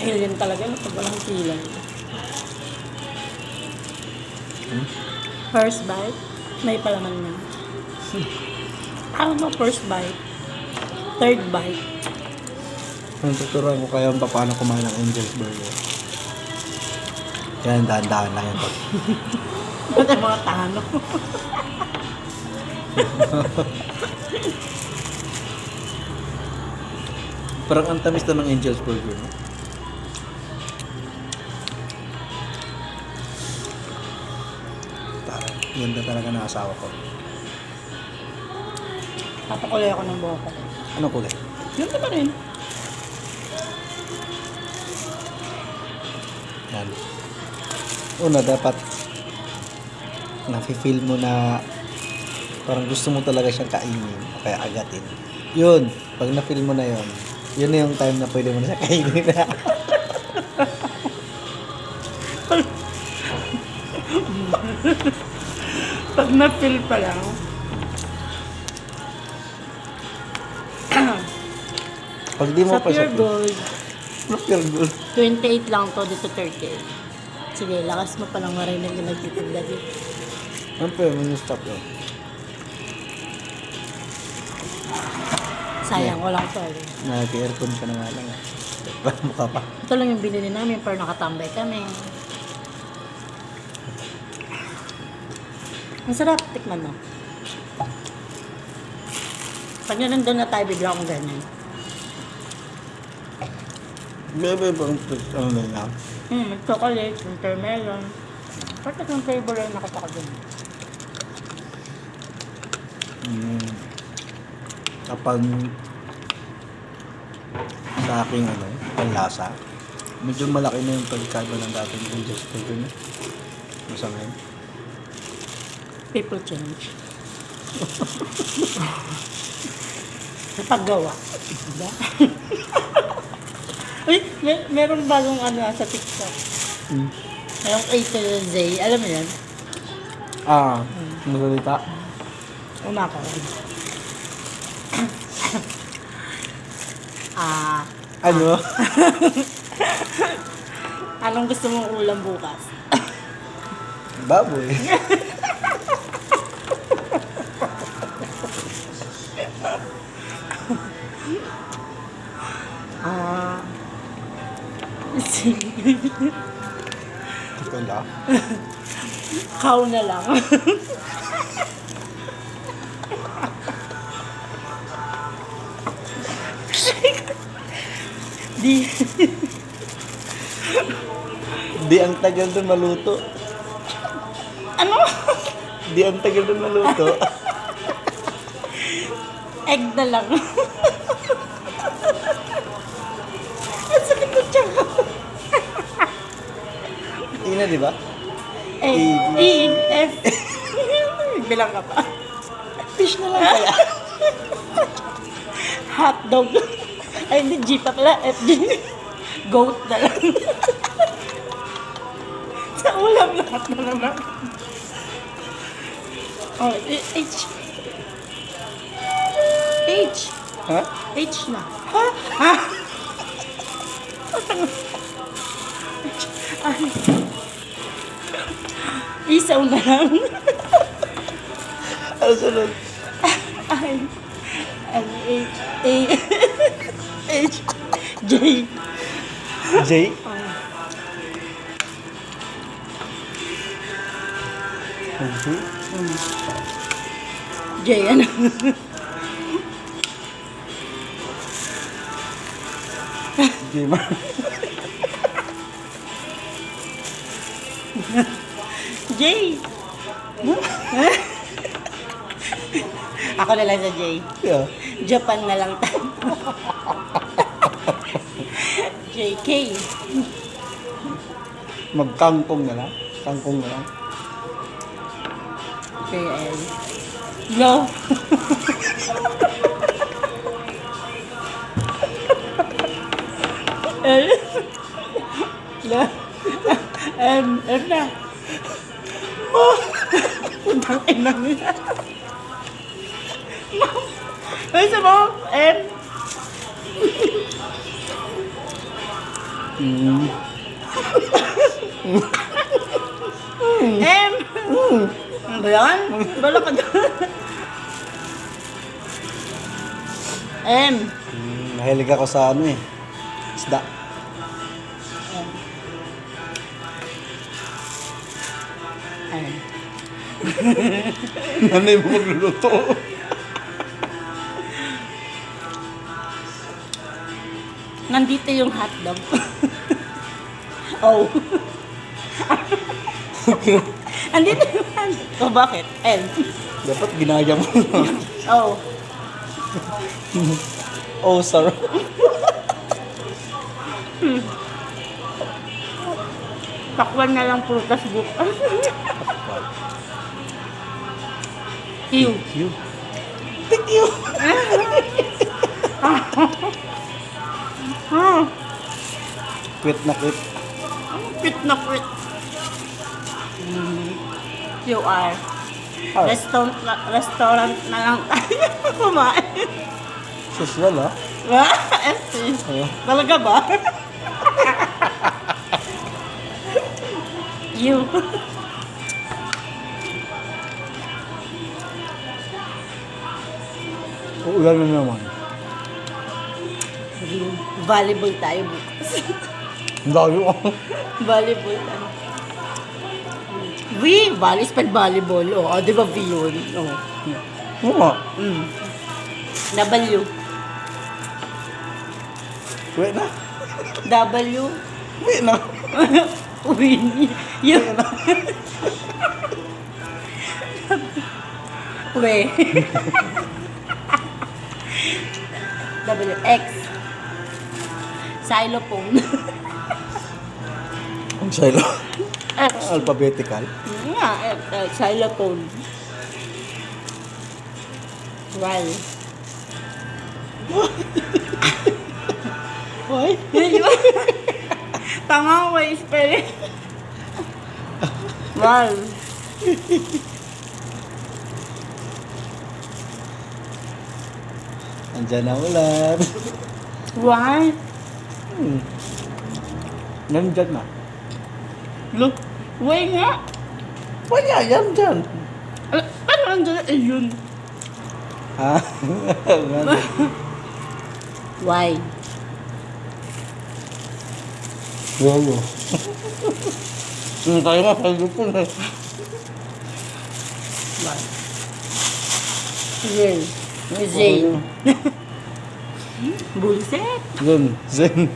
Alien talaga, no? Pag walang kilay. First bite, may palaman na. Ano first bite? Third bite. Tuturuan ko kayo paano kumain ng Angel's Burger. Yan, dahan-dahan lang yan. Ba't ang mga tano? Parang ang tamis na ng Angel's Burger, no? Ganda talaga ng asawa ko. Papakulay ako ng buhok ko. Ano kulay? Yun pa rin. Yan. Una, dapat nafe-feel mo na parang gusto mo talaga siyang kainin o kaya agatin. Yun, pag na-feel mo na yun, yun na yung time na pwede mo na siya kainin na. Pag na-feel pa lang. Pag di mo Sa pa siya Pure Gold, Pure Gold. 28 lang to, dito 38. Sige, lakas mo palang marinig yung nagtitinda dito. Ano pa yun? Yung stop yun. Sayang, walang to. Nag-aircon ka na nga lang. Mukha pa. Ito lang yung binili namin, pero nakatambay kami. Ang sarap, tikman mo. Pag nandun na tayo, bigla akong ganyan. Bebe, bang ano na yan? May chocolate, watermelon. Pati yung flavor yung nakataka dun. Kapag sa aking panlasa, medyo malaki na yung pagkaiba ng dating Angel's Burger na. Masa ngayon? People change. Sa paggawa. Diba? Uy, meron bagong sa TikTok. Yung A to Z. Alam mo yan? Masalita? Una ko. Ano? Anong gusto mong ulam bukas? Baboy. Kala? Cow na lang. Di. Di ang tagal doon maluto. Ano? Di ang tagal doon maluto. Egg na lang. Ang sakit ng tiyan ko. Ina, di ba? Egg. E, F. Bilang ka pa. Fish na lang kaya. Hotdog. Ay, hindi. G pa pala. F, G. Goat na lang. Sa ulam lahat na naman. Oh, H. H. Ha? H na. Ha? Ha? Ay. Isaw na lang. Ano sunod? Ay. H. A. H. J. J? J, ano? J ma. J. Ako na lang sa J. Yeah. Japan na lang tayo. JK. Magkangkong na lang. Kangkong na lang. KL. No. L. La. M. M na. Putang ina nila. Ay, sa mo? M. Mm. M! Ano ba yan? Bala ka dyan. M. Mahilig ako sa ano eh. Isda. M. Nanay mo magluluto. Nandito yung hotdog. Oh. Andito yung hotdog. Oh, bakit? M. Dapat ginaya mo. Oh. Oh, sorry. Pakwan na lang prutas bukas. Ew. You. Thank you. Ah, Quit na quit. quit na quit. You are. Restaurant na lang tayo kumain. Social ah. FC. Oh. Talaga ba? You. Uulan na naman. Volleyball tayo bukas. Ang dami ko. Volleyball tayo. V, volley spell volleyball. Oh, di ba V yun? Oh. Oo nga. W. Wait na. W. Wait na. Win. You. We. W. X. Xylophone. Ang silo. X. Alphabetical. Nga, xylophone. Y. Why? Tama ko yung spelling. Wow. Andyan na ulan. Why? Nandyan na. Look. Why nga? Wala, yan dyan. Ano nandun? Yun. Ha? Why? Lolo. Tayo nga sa lupo na. Why? Zen. Zen. Bullset. Zen. Zen.